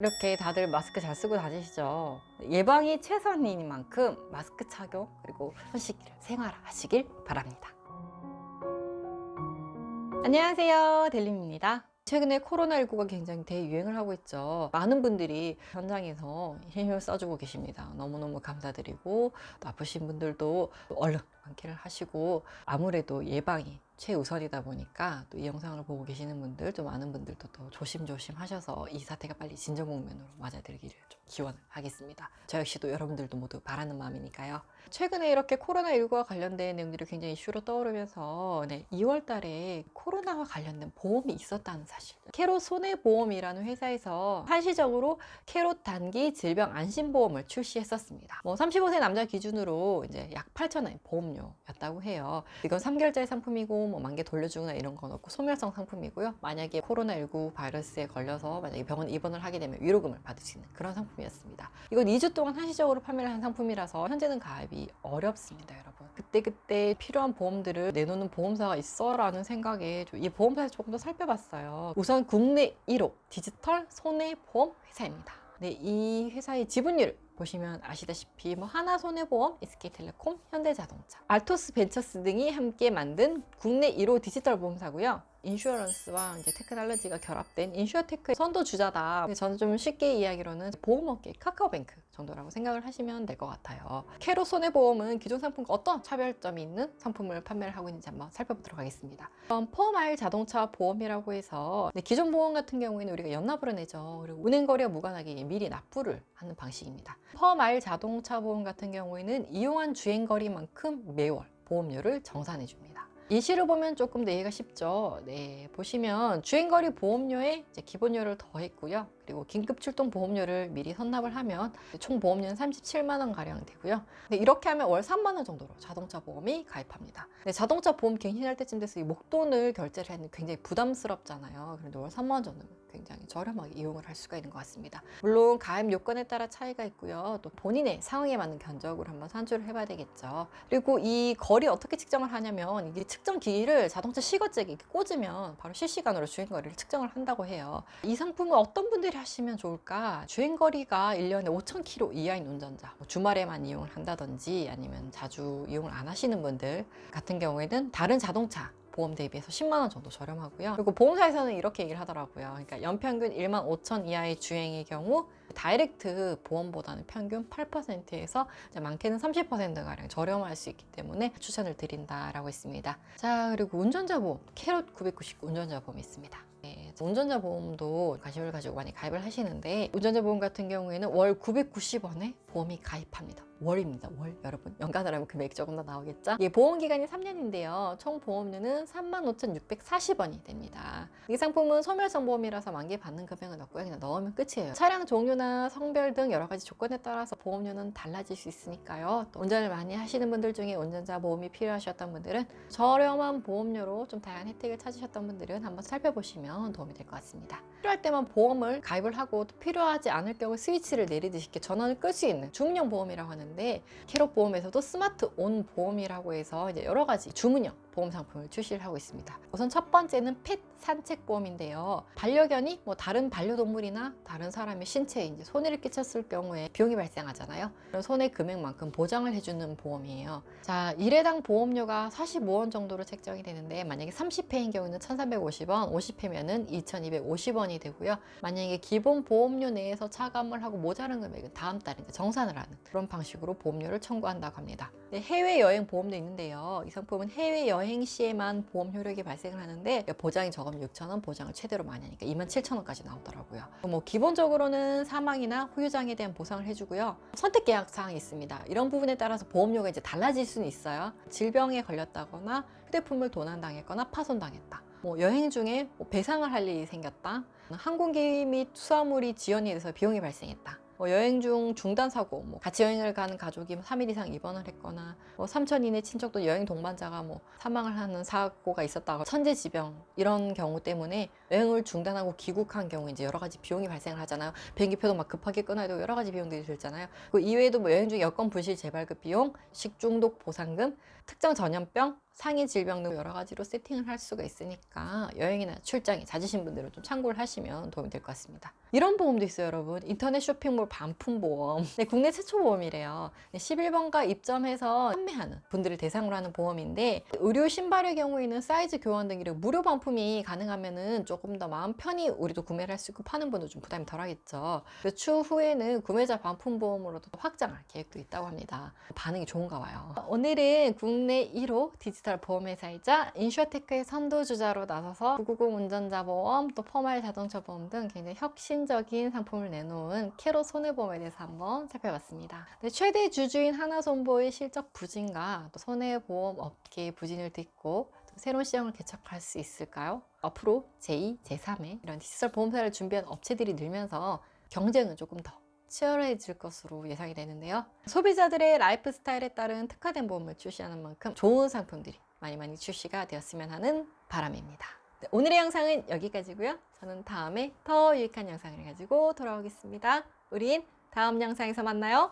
이렇게 다들 마스크 잘 쓰고 다니시죠? 예방이 최선인 만큼 마스크 착용 그리고 손 씻기를 생활하시길 바랍니다. 안녕하세요, 델림입니다. 최근에 코로나19가 굉장히 대유행을 하고 있죠. 많은 분들이 현장에서 힘을 써주고 계십니다. 너무너무 감사드리고, 또 아프신 분들도 얼른 완쾌를 하시고, 아무래도 예방이 최우선이다 보니까 또 이 영상을 보고 계시는 분들, 또 많은 분들도 또 조심조심 하셔서 이 사태가 빨리 진정국면으로 맞아들기를 좀 기원을 하겠습니다. 저 역시도 여러분들도 모두 바라는 마음이니까요. 최근에 이렇게 코로나19와 관련된 내용들이 굉장히 이슈로 떠오르면서 2월 달에 코로나와 관련된 보험이 있었다는 사실. 캐롯 손해보험이라는 회사에서 한시적으로 캐롯 단기 질병 안심보험을 출시했었습니다. 35세 남자 기준으로 이제 약 8,000원의 보험료였다고 해요. 이건 3개월짜리 상품이고 만개 돌려주거나 이런 건 없고 소멸성 상품이고요. 만약에 코로나19 바이러스에 걸려서 만약에 병원 입원을 하게 되면 위로금을 받을 수 있는 그런 상품이었습니다. 이건 2주 동안 한시적으로 판매를 한 상품이라서 현재는 가입이 어렵습니다, 여러분. 그때 필요한 보험들을 내놓는 보험사가 있어 라는 생각에 이 보험사에서 조금 더 살펴봤어요. 우선 국내 1호 디지털 손해보험 회사입니다. 네, 이 회사의 지분율 보시면 아시다시피 하나손해보험, SK텔레콤, 현대자동차, 알토스 벤처스 등이 함께 만든 국내 1호 디지털 보험사고요. 인슈어런스와 이제 테크놀로지가 결합된 인슈어테크의 선도주자다. 저는 좀 쉽게 이야기로는 보험업계 카카오뱅크 정도라고 생각을 하시면 될 것 같아요. 캐롯 손해보험은 기존 상품과 어떤 차별점이 있는 상품을 판매를 하고 있는지 한번 살펴보도록 하겠습니다. 퍼마일 자동차 보험이라고 해서 기존 보험 같은 경우에는 우리가 연납으로 내죠. 그리고 운행거리와 무관하게 미리 납부를 하는 방식입니다. 퍼마일 자동차 보험 같은 경우에는 이용한 주행거리만큼 매월 보험료를 정산해 줍니다. 이 시를 보면 조금 더 이해가 쉽죠. 네, 보시면 주행거리 보험료에 이제 기본료를 더했고요. 그리고 긴급 출동 보험료를 미리 선납을 하면 총 보험료는 37만 원 가량 되고요. 근데 이렇게 하면 월 3만 원 정도로 자동차 보험이 가입합니다. 근데 자동차 보험 갱신할 때쯤 돼서 이 목돈을 결제를 하는 굉장히 부담스럽잖아요. 그런데 월 3만 원 정도면 굉장히 저렴하게 이용을 할 수가 있는 것 같습니다. 물론 가입 요건에 따라 차이가 있고요. 또 본인의 상황에 맞는 견적으로 한번 산출을 해봐야 되겠죠. 그리고 이 거리 어떻게 측정을 하냐면 이게 측정 기기를 자동차 시거잭에 이렇게 꽂으면 바로 실시간으로 주행거리를 측정을 한다고 해요. 이 상품은 어떤 분들이 하시면 좋을까? 주행거리가 1년에 5,000km 이하인 운전자, 주말에만 이용을 한다든지 아니면 자주 이용을 안 하시는 분들 같은 경우에는 다른 자동차 보험 대비해서 10만 원 정도 저렴하고요. 그리고 보험사에서는 이렇게 얘기를 하더라고요. 그러니까 연평균 1만 5천 이하의 주행의 경우 다이렉트 보험보다는 평균 8%에서 많게는 30%가량 저렴할 수 있기 때문에 추천을 드린다라고 했습니다. 자, 그리고 운전자 보험, 캐롯 999 운전자 보험이 있습니다. 네, 운전자 보험도 관심을 가지고 많이 가입을 하시는데 운전자 보험 같은 경우에는 월 990원에 보험이 가입합니다. 월입니다. 월. 여러분 연간으로 하면 금액이 조금 더 나오겠죠? 예, 보험기간이 3년인데요. 총 보험료는 35,640원이 됩니다. 이 상품은 소멸성 보험이라서 만기에 받는 금액은 없고요. 그냥 넣으면 끝이에요. 차량 종류나 성별 등 여러 가지 조건에 따라서 보험료는 달라질 수 있으니까요. 또 운전을 많이 하시는 분들 중에 운전자 보험이 필요하셨던 분들은 저렴한 보험료로 좀 다양한 혜택을 찾으셨던 분들은 한번 살펴보시면 도움이 될 것 같습니다. 필요할 때만 보험을 가입을 하고 또 필요하지 않을 경우 스위치를 내리듯이 이렇게 전원을 끌 수 있는 주문형 보험이라고 하는데 캐롯 보험에서도 스마트 온 보험이라고 해서 이제 여러 가지 주문형 보험 상품을 출시를 하고 있습니다. 우선 첫 번째는 펫 산책 보험인데요. 반려견이 다른 반려동물이나 다른 사람의 신체에 이제 손해를 끼쳤을 경우에 비용이 발생하잖아요. 그런 손해 금액만큼 보장을 해주는 보험이에요. 자, 1회당 보험료가 45원 정도로 책정이 되는데 만약에 30회인 경우는 1,350원, 50회면은 2,250원이 되고요. 만약에 기본 보험료 내에서 차감을 하고 모자란 금액은 다음 달에 이제 정산을 하는 그런 방식으로 보험료를 청구한다고 합니다. 네, 해외여행 보험도 있는데요. 이 상품은 해외여행 시에만 보험 효력이 발생을 하는데 보장이 적으면 6,000원, 보장을 최대로 많이 하니까 27,000원까지 나오더라고요. 기본적으로는 사망이나 후유장에 대한 보상을 해주고요. 선택 계약 사항이 있습니다. 이런 부분에 따라서 보험료가 이제 달라질 수는 있어요. 질병에 걸렸다거나 휴대폰을 도난당했거나 파손당했다. 여행 중에 배상을 할 일이 생겼다. 항공기 및 수화물이 지연이 돼서 비용이 발생했다. 여행 중 중단 사고, 같이 여행을 가는 가족이 3일 이상 입원을 했거나 3천 이내 친척도 여행 동반자가 사망을 하는 사고가 있었다고 천재지병 이런 경우 때문에 여행을 중단하고 귀국한 경우 이제 여러 가지 비용이 발생을 하잖아요. 비행기표도 급하게 끊어야 되고 여러 가지 비용들이 들잖아요. 그 이외에도 여행 중 여권 불실 재발급 비용, 식중독 보상금, 특정 전염병 상해 질병 등 여러 가지로 세팅을 할 수가 있으니까 여행이나 출장이 잦으신 분들은 좀 참고를 하시면 도움이 될 것 같습니다. 이런 보험도 있어요, 여러분. 인터넷 쇼핑몰 반품보험. 네, 국내 최초 보험이래요. 11번가 입점해서 판매하는 분들을 대상으로 하는 보험인데, 의료 신발의 경우에는 사이즈 교환 등 이런 무료 반품이 가능하면은 조금 더 마음 편히 우리도 구매를 할 수 있고 파는 분도 좀 부담이 덜 하겠죠. 그래서 추후에는 구매자 반품 보험으로도 확장할 계획도 있다고 합니다. 반응이 좋은가 봐요. 오늘은 국내 1호 디지털 보험회사이자 인슈어테크의 선도주자로 나서서 990 운전자 보험, 또 포말 자동차 보험 등 굉장히 혁신적인 상품을 내놓은 캐로 손해보험에 대해서 한번 살펴봤습니다. 네, 최대 주주인 하나손보의 실적 부진과 또 손해보험 업계의 부진을 딛고 새로운 시장을 개척할 수 있을까요? 앞으로 제2, 제3의 이런 디지털 보험사를 준비한 업체들이 늘면서 경쟁은 조금 더 치열해질 것으로 예상이 되는데요. 소비자들의 라이프 스타일에 따른 특화된 보험을 출시하는 만큼 좋은 상품들이 많이 출시가 되었으면 하는 바람입니다. 네, 오늘의 영상은 여기까지고요. 저는 다음에 더 유익한 영상을 가지고 돌아오겠습니다. 우린 다음 영상에서 만나요.